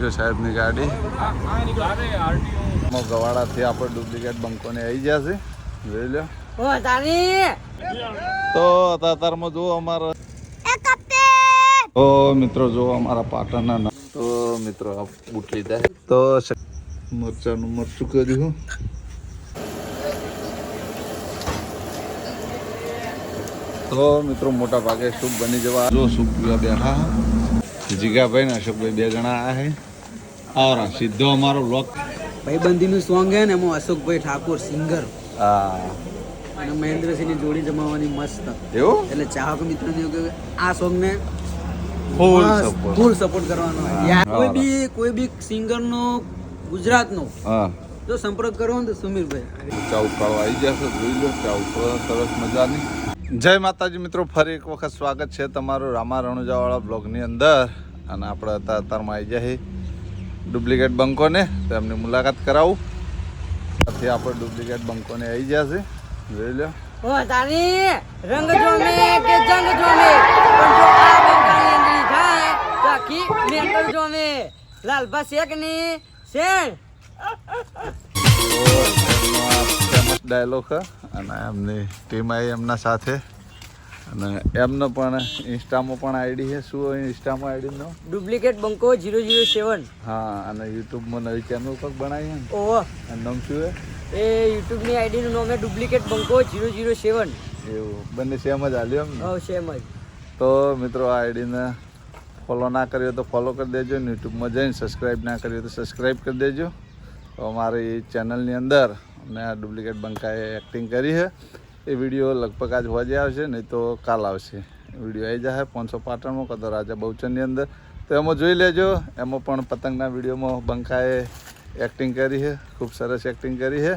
RTO સાહેબની ગાડી ગવાડાથી આપણે ડુપ્લિકેટ બંકોને આવી ગયા છે, જોઈ લો. તો અત્યારમાં જુઓ અમારો મિત્રો, જુઓ અમારા પાટણના તો મિત્રો બૂટ લીધા તો મરચાનું મરચું કર્યું. તો મિત્રો મોટા ભાગે સૂપ બની જવા જો સૂપ પીવા બેઠા જીગાભાઈ ને અશોકભાઈ 2 જણા આયા હે. આવરા સીધો અમારો બ્લોક ભાઈબંધીનું સોંગ હે ને એમાં અશોકભાઈ ઠાકોર સિંગર હા અને મહેન્દ્રસિંહની જોડી જમાવાની મસ્ત. એવું એટલે ચાહક મિત્રોને એવું કે આ સોંગને ફૂલ સપોર્ટ કરવાનો. કોઈ બી સિંગરનો ગુજરાતનો હા જો સંપર્ક કરવો ને તો સુમીરભાઈ ચા ઉકાળવા આવી જશે. જોઈ લો ચા ઉકાળવા સરસ મજાની. જય માતાજી મિત્રો, ફરી એક વખત સ્વાગત છે તમારું રામા રણુજાવાળા બ્લોગની અંદર. અને આપણે અત્યારમાં આવી જાય ડુપ્લિકેટ બંકોને તો એમની મુલાકાત કરાવું. ત્યાંથી આપણે ડુપ્લિકેટ બંકોને આવી ગયા છે, જોઈ લો. રંગ જોમે કે જંગ જોમે પણ જો આ બંકાની અંદરી થાય તો આખી મેન્ટલ જોમે. લાલભા શેખની શેણ ફેમસ ડાયલોગ છે અને એમની ટીમ આવી એમના સાથે. અને એમનો પણ ઇન્સ્ટામાં પણ આઈડી છે. શું ઇન્સ્ટામાં આઈડીનો? ડુપ્લિકેટ બંકો 007. હા, અને યુટ્યુબમાં નવી ચેનલ પણ બનાવી છે ને. ઓહો, એનું નામ શું છે? એ યુટ્યુબની આઈડીનું નામ છે ડુપ્લિકેટ બંકો 007. એવું બંને સેમ જ હાલ્યો એમ ને? હા, સેમ જ. તો મિત્રો આ આઈડીને ફોલો ના કર્યો તો ફોલો કરી દેજો. યુટ્યુબમાં જઈને સબસ્ક્રાઈબ ના કર્યો તો સબસ્ક્રાઈબ કરી દેજો. તો અમારી ચેનલની અંદર મેં આ ડુપ્લિકેટ બંકાએ એક્ટિંગ કરી છે. એ વિડીયો લગભગ આજ હોજે આવશે, નહીં તો કાલ આવશે. વિડીયો આવી જશે 500 પાટણમાં કદો રાજા બહુચરની અંદર. તો એમાં જોઈ લેજો. એમાં પણ પતંગના વિડીયોમાં બંકાએ એક્ટિંગ કરી છે, ખૂબ સરસ એક્ટિંગ કરી છે.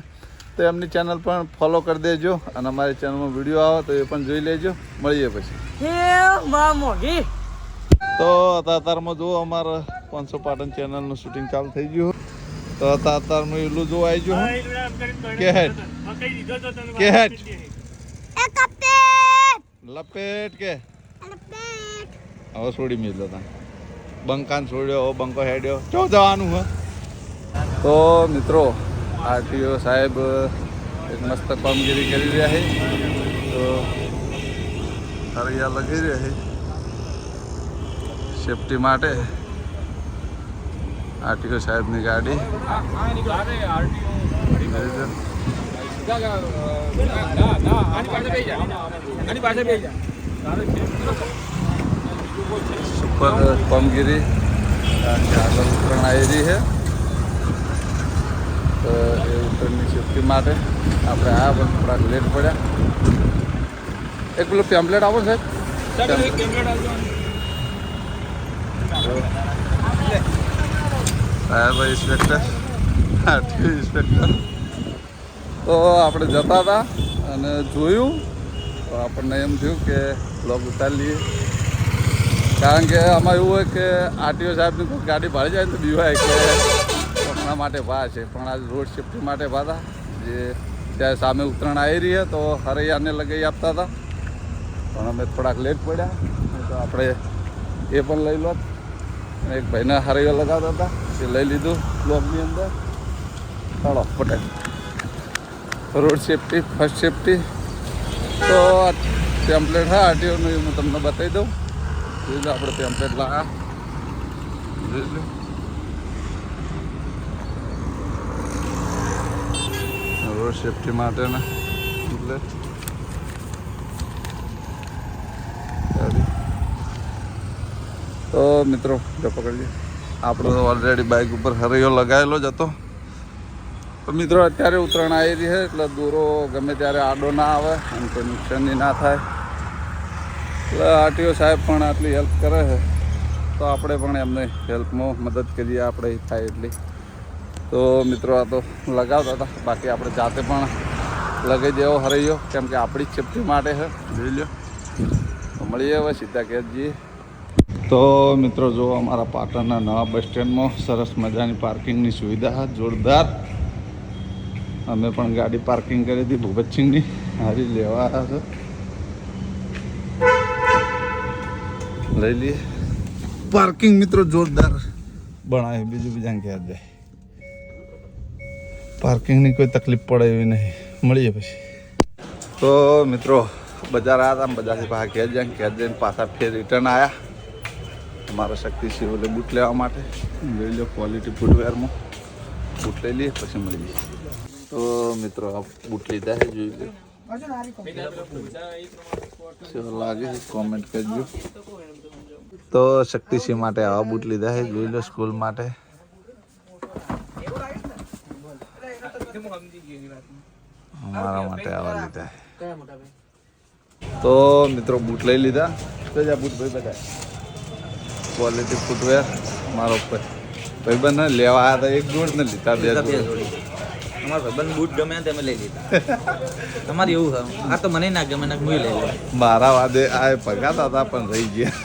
તો એમની ચેનલ પણ ફોલો કરી દેજો. અને અમારી ચેનલમાં વિડીયો આવે તો એ પણ જોઈ લેજો. મળીએ પછી. તો અત્યારમાં જુઓ અમારા 500 પાટણ ચેનલનું શૂટિંગ ચાલુ થઈ ગયું. તો અત્યારમાં એટલું જોવા આવી ગયું કે લપેટ કે હવે છોડી મેલો તા બંકાન છોડ્યો. હવે બંકો હેડ્યો ચો જવાનું હે. તો મિત્રો આરટીઓ સાહેબ એક મસ્ત કામગીરી કરી રહ્યા છે. તો હરિયા લગી રહ્યા છે સેફટી માટે. આરટીઓ સાહેબની ગાડી સુપર કામગીરી આગળ ઉતરણ આવી રહી છે. તો એ ઉતરણની સેફટી માટે આપણે આ પણ થોડાક લેટ પડ્યા. એક પેલું પેમ્પલેટ આવો સાહેબ, સાહેબ ઇન્સ્પેક્ટર, આરટીઓ ઇન્સ્પેક્ટર. તો આપણે જતા હતા અને જોયું તો આપણને એમ થયું કે બ્લોગ ઉતારી લઈએ. કારણ કે આમાં એવું હોય કે આરટીઓ સાહેબની કોઈ ગાડી ભાડી જાય તો બીવાય કે કોકના માટે ભા છે, પણ આજે રોડ સેફટી માટે ભાતા જે ત્યાં સામે ઉતરણ આવી રહી તો હરૈયાને લગાવી આપતા હતા. પણ અમે થોડાક લેટ પડ્યા તો આપણે એ પણ લઈ લો. એક ભાઈને હરૈયો લગાવતા હતા એ લઈ લીધું બ્લોગની અંદર. ચાલો Patel road safety first safety. તો પેમ્પલેટ હા આરટીઓનું હું તમને બતાવી દઉં. જોઈ લો આપણે પેમ્પલેટ લાગા જોઈ લો. રોડ સેફટી માટેના એટલે તો મિત્રો જો પકડીએ. આપણો ઓલરેડી બાઇક ઉપર હરૈયો લગાવેલો જ હતો. તો મિત્રો અત્યારે ઉતરાણ આવી રહી છે એટલે દોરો ગમે ત્યારે આડો ના આવે અને કોઈ નુકસાની ના થાય. એટલે આરટીઓ સાહેબ પણ આટલી હેલ્પ કરે છે તો આપણે પણ એમને હેલ્પમાં મદદ કરીએ આપણે થાય એટલી. તો મિત્રો આ તો લગાવતા હતા, બાકી આપણે જાતે પણ લગાવી દેવો હરૈયો, કેમ કે આપણી જ સેફટી માટે છે. જોઈ લો. તો મળીએ હવે સીધા કે જઈએ. તો મિત્રો જો અમારા પાટણના નવા બસ સ્ટેન્ડમાં સરસ મજાની પાર્કિંગની સુવિધા જોરદાર. અમે પણ ગાડી પાર્કિંગ કરી હતી ભૂપતસિંહની હારી લેવા આવ્યા છે. લઈ લઈએ પાર્કિંગ મિત્રો જોરદાર બનાવે બીજું બીજાને ઘેર જાય. પાર્કિંગની કોઈ તકલીફ પડે એવી નહીં. મળીએ પછી. તો મિત્રો બજાર આવ્યા હતા, બજારથી પાછા ઘેર જઈને પાછા ફેર રિટર્ન આવ્યા અમારા શક્તિસિંહ ઓલે બૂટ લેવા માટે. જોઈ લો ક્વોલિટી ફૂટવેરમાં બૂટ લઈ લઈએ પછી મળીએ. તો મિત્રો આ બૂટ લીધા છે, જોઈ લો કેવો લાગે છે કોમેન્ટ કરજો. તો શક્તિસિંહ માટે આવા બૂટ લીધા છે, જોઈ લો સ્કૂલ માટે. અમારા માટે આવા લીધા છે. તો મિત્રો બૂટ લઈ લીધા. તો બૂટ ભાઈ બધા ક્વોલિટી ફૂટવેર મારો ભાઈબંધ લેવા આવ્યા હતા. એક જોડ ને લીધા, બે જોડ. અમારા ભાઈબંધ બૂટ ગમે તમે લઈ લીધા. તમારે એવું છે, આ તો મને ના ગમે ના હું લઈ લઉં. મારા વાદે આ ભગાતા હતા પણ રહી ગયા.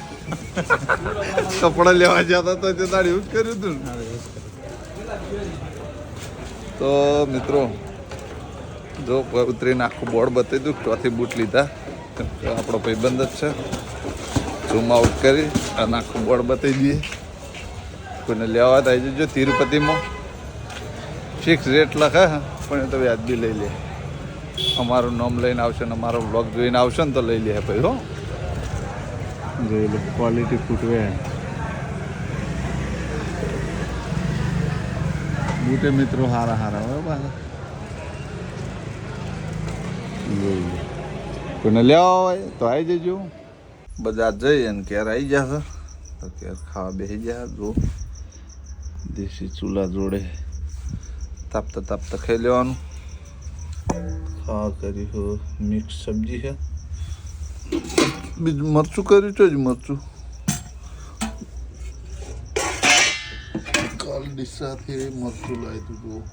કપડા લેવા જતા તો તે તારે એવું જ કર્યું હતું ને. તો મિત્રો જો ઉતરીને આખું બોર્ડ બતાવી દઉં. ચોથી બૂટ લીધા, આપણો ભાઈબંધ જ છે. ઝૂમ આઉટ કરી અને આખું બોર્ડ બતાવી દઈએ. કોઈને લેવા તો આવી જજો. તિરુપતિમાં ફિક્સ રેટ લખે પણ એ તો વ્યાજબી લઈ લે. અમારું નામ લઈને આવશે ને અમારો બ્લોગ જોઈને આવશે ને તો લઈ લે ભાઈ. હો જોઈ લો ક્વોલિટી ફૂટવેર બૂટે મિત્રો હારા હારા હોય પાછા. જોઈ લો કોઈને લેવા હોય તો આવી જજો. બજાર જઈએ ને ઘેર આવી જશે તો ઘેર ખાવા બેસી જાય. જો દેશી ચૂલા જોડે તાપતા ખાઈ લેવાનું. ખાવા કરી હો મિક્સ સબ્જી છે. બીજું મરચું કર્યું છે જ મરચું કાલ ડીસાથી મરચું લાવી દીધું.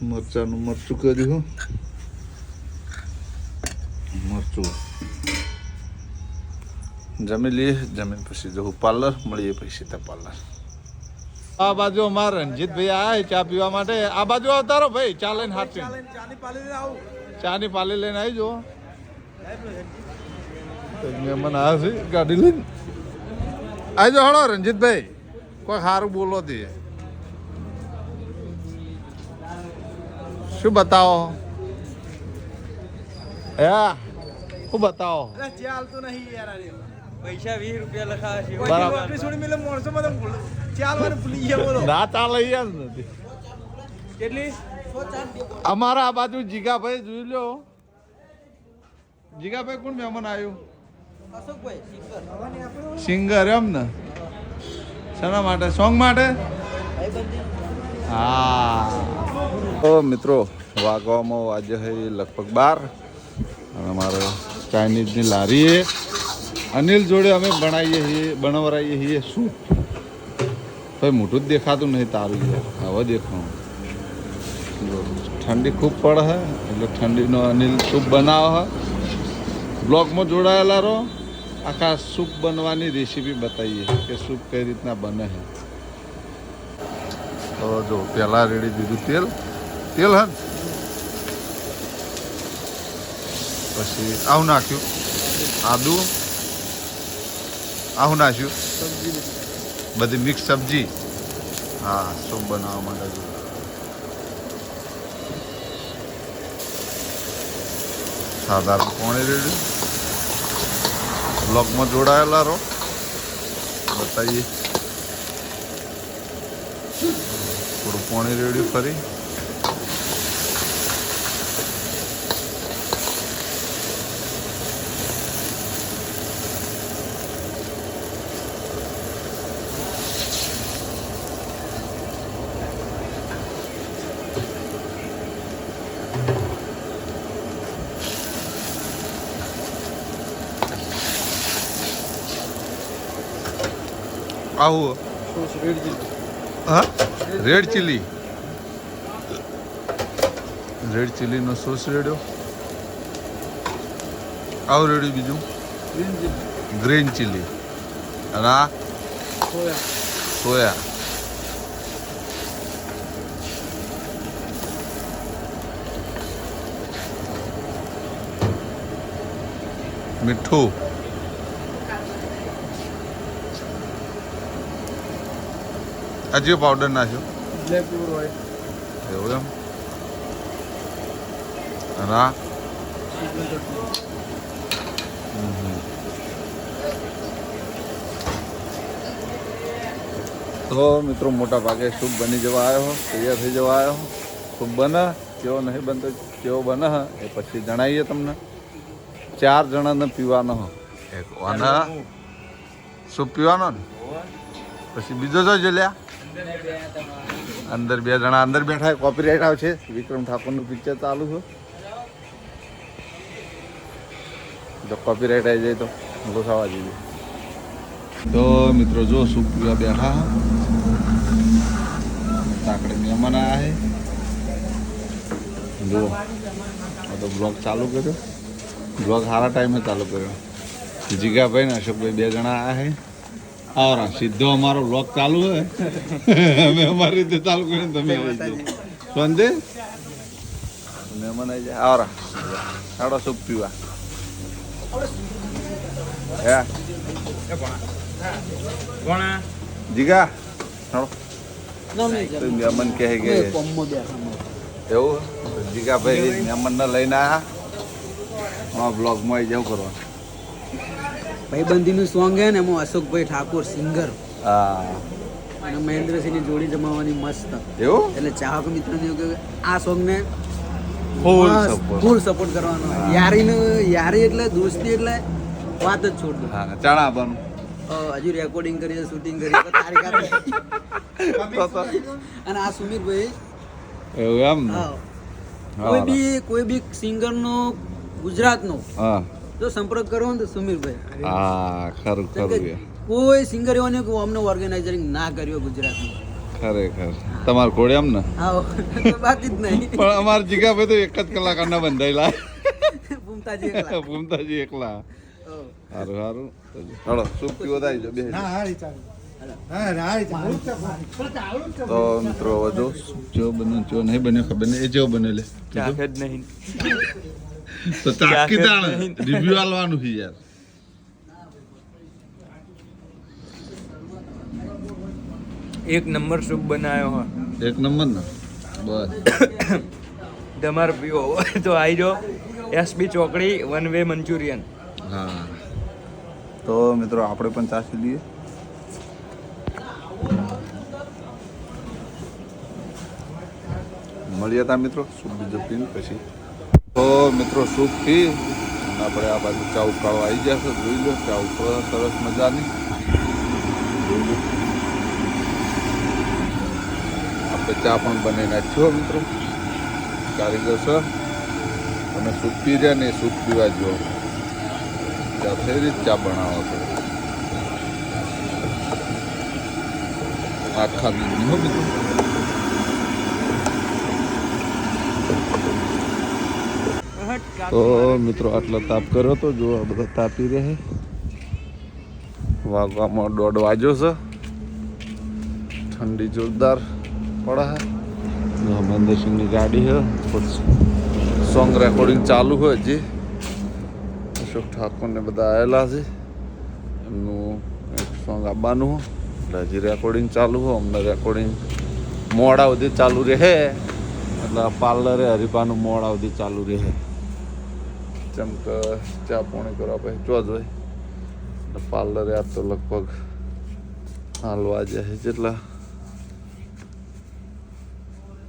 મરચાનું મરચું કર્યું. મરચું જમી લઈએ. જમીન પછી જવું પાર્લર. મળીએ પછી સીધા પાર્લર. આ બાજુ અમારા રણજીતભાઈ આયા ચા પીવા માટે. આ બાજુ આવતારો ભાઈ, ચા લઈને હાથ ચાની પાલી લઈને આવી જો. મહેમાન આવ્યા છે ગાડી લઈને. આવી જાઓ હળો રણજીતભાઈ, કોઈ સારું બોલો દે. શું બતાવો? હે શું બતાવો? ચાલતું નહીં યાર. પૈસા 20 રૂપિયા લખાવે છે. બરાબર. ના ચાલે યાર નથી. કેટલી? અમારા આ બાજુ જીગાભાઈ જોઈ લો. જીગાભાઈ કોણ મહેમાન આવ્યું? સિંગર એમ ને. શેના માટે? સોંગ માટે? હા. તો મિત્રો વાગવામાં વાજે છે લગભગ 12 અને અમારે ચાઇનીઝની લારી એ અનિલ જોડે અમે બનાવરાઈએ છીએ સૂપ. ભાઈ મોટું જ દેખાતું નહીં તારું યાર. હવે દેખાવું. ઠંડી ખૂબ પડે છે એટલે ઠંડીનો અનિલ સૂપ બનાવે છે. બ્લોગમાં જોડાયેલા રહો. આખા સૂપ બનવાની રેસીપી બતાવીએ કે સૂપ કઈ રીતના બને છે. તો જો પહેલાં રેડી દીધું તેલ હે ને. પછી આવું નાખ્યું આદુ. આવું નાખ્યું બધી મિક્સ સબ્જી. હા સૂપ બનાવવા માટે. સાધારણ પાણી રેડ્યું. બ્લોગમાં જોડાયેલા રહો. બતાવીએ. થોડું પાણી રેડ્યું ફરી. આવું હા રેડ ચીલીનો સોસ રેડ્યો. આવું રેડ્યું. બીજું ગ્રીન ચીલી અને આ સોયા. મીઠું હજી પાવડર નાખ્યો બ્લેક પ્યોર હોય એવું એમ અને આ તો મિત્રો મોટા ભાગે સૂપ બની જવા આવ્યો તૈયાર થઈ જવા આવ્યો સૂપ બને કેવો નહીં બનતો કેવો બને એ પછી જણાવીએ તમને 4 જણાને પીવાનો એક વાના સૂપ પીવાનો ને પછી બીજો જો લ્યા અંદર 2 જણા અંદર બેઠા કોપીરાઇટ આવશે વિક્રમ ઠાકોરનું પિક્ચર ચાલુ છે જો કોપીરાઇટ આવી જાય તો ઘોસાવા જઈએ તો મિત્રો જો સૂપ પીવા બેઠા તાકડે મહેમાન આવ્યા છે જો આ તો બ્લોગ ચાલુ કર્યો બ્લોગ સારા ટાઈમે ચાલુ કર્યો જીગાભાઈ ને અશોકભાઈ 2 જણા આવ્યા છે આવરા સીધો અમારો બ્લોગ ચાલુ છે અમે અમારી રીતે ચાલુ કરીને તમે સમજે મહેમાન આવી જાય આવરા સાડો સૂપ પીવા હે જીગા ચાલો મહેમાન કહે કે એવું જીગાભાઈ મહેમાનને લઈને આવ્યા બ્લોગમાં આવી જવું કરવાનું ભાઈબંધીનું સોંગ હે ને એમાં અશોકભાઈ ઠાકોર સિંગર હા અને મહેન્દ્રસિંહની જોડી જમાવાની મસ્ત એવું એટલે ચાહક મિત્રોને એવું કે આ સોંગને ફૂલ સપોર્ટ કરવાનો યારી એટલે દોસ્તી એટલે વાત જ છોડ દો હા ચણા બનું હજુ રેકોર્ડિંગ કરી શૂટિંગ કરી તારીખ અને આ સુમિતભાઈ એવું એમ ને કોઈ બી સિંગરનો ગુજરાતનો હા જો સંપર્ક કરો ને તો સુમિરભાઈ હા ખરું ખરું કોઈ સિંગર એવો નહીં કે અમને ઓર્ગેનાઇઝરિંગ ના કર્યો ગુજરાતમાં ખરેખર તમારે ઘોડે એમ ને હા બાકી જ નહીં પણ અમારા જીગાભાઈ તો 1 જ કલાક ના બંધાયેલા ભૂમતાજી એકલા સારું સારું ચલો સૂપ પીવો થાય જો બે તો મિત્રો હવે જો જો બન્યો જો નહીં બન્યો ખબર નહીં એ જેવો બને લે તો ચાકી તાણ રિવ્યુ આલવાનું છે યાર એક નંબર સૂપ બનાવ્યો હો 1 નંબર ને બસ તમારે પીવો હોય તો આવી જાઓ એસબી ચોકડી 1 વે મંચુરિયન હા તો મિત્રો આપણે પણ ચાસી લઈએ મળીએ તા મિત્રો સૂપ બીજો પીને પછી તો મિત્રો સૂપ પી અને આપણે આ બાજુ ચા ઉકાળવા આવી ગયા છે જોઈ લો ચા ઉકાળવા સરસ મજાની આપણે ચા પણ બનાવી નાખ્યો મિત્રો કારીગર સર તમે સૂપ પી રહ્યા ને સૂપ પીવા જો ચા થઈ રહી ચા બનાવો છો આખા દૂધની હો મિત્રો તો મિત્રો આટલો તાપ કર્યો તો જો આ બધા તાપી રહે વાગવામાં 1:30 વાગ્યો છે ઠંડી જોરદાર પડે છે મહેન્દ્રસિંહની ગાડી છે સોંગ રેકોર્ડિંગ ચાલુ હોય હજી અશોક ઠાકોરને બધા આવેલા છે એમનું એક સોંગ આવવાનું એટલે હજી રેકોર્ડિંગ ચાલુ હોય અમને રેકોર્ડિંગ મોડા સુધી ચાલુ રહે એટલે પાર્લરે હરીફાનું મોડા સુધી ચાલુ રહે જેમ કે ચા પોણી કરવા પછી ચોજ હોય એટલે પાર્લરે આ તો લગભગ હાલવા જાય જેટલા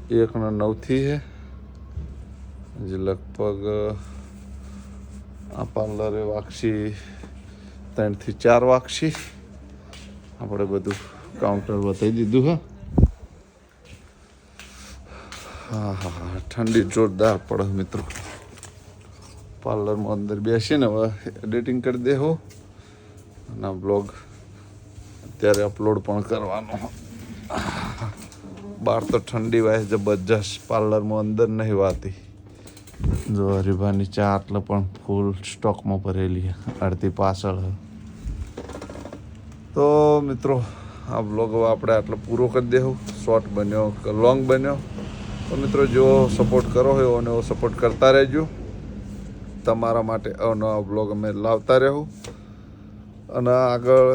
1:09 છે હજી લગભગ આ પાર્લરે વાગશી 3 થી 4 વાગશી આપણે બધું કાઉન્ટર બતાવી દીધું હા હા ઠંડી જોરદાર પડે મિત્રો પાર્લરમાં અંદર બેસીને હવે એડિટિંગ કરી દેહો અને બ્લોગ અત્યારે અપલોડ પણ કરવાનો બહાર તો ઠંડી વાય જબરજસ્ત પાર્લરમાં અંદર નહીં વાતી જો હરીભાની ચા એટલે પણ ફૂલ સ્ટોકમાં ભરેલી અડધી પાછળ તો મિત્રો આ બ્લોગ હવે આપણે આટલો પૂરો કરી દેવું શોર્ટ બન્યો કે લોંગ બન્યો તો મિત્રો જો સપોર્ટ કરો હોય એવો એવો સપોર્ટ કરતા રહેજો તમારા માટે અવનવા બ્લોગ અમે લાવતા રહેવું અને આગળ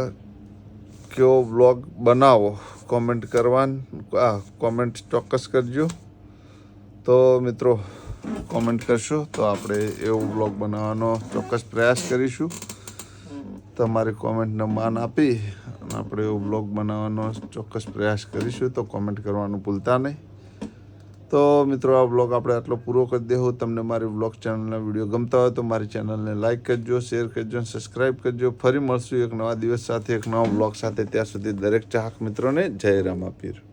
કેવો બ્લોગ બનાવો કોમેન્ટ કોમેન્ટ ચોક્કસ કરજો. તો મિત્રો કોમેન્ટ કરશો તો આપણે એવો બ્લોગ બનાવવાનો ચોક્કસ પ્રયાસ કરીશું. તમારી કોમેન્ટને માન આપી અને આપણે એવો બ્લોગ બનાવવાનો ચોક્કસ પ્રયાસ કરીશું. તો કોમેન્ટ કરવાનું ભૂલતા નહીં. તો મિત્રો આ બ્લોગ આપણે આટલો પૂરો કરી દેવું. તમને મારી બ્લોગ ચેનલના વિડીયો ગમતા હોય તો મારી ચેનલને લાઇક કરજો, શેર કરજો અને સબસ્ક્રાઈબ કરજો. ફરી મળશું એક નવા દિવસ સાથે, એક નવા બ્લોગ સાથે. ત્યાં સુધી દરેક ચાહક મિત્રોને જય રામાપીર.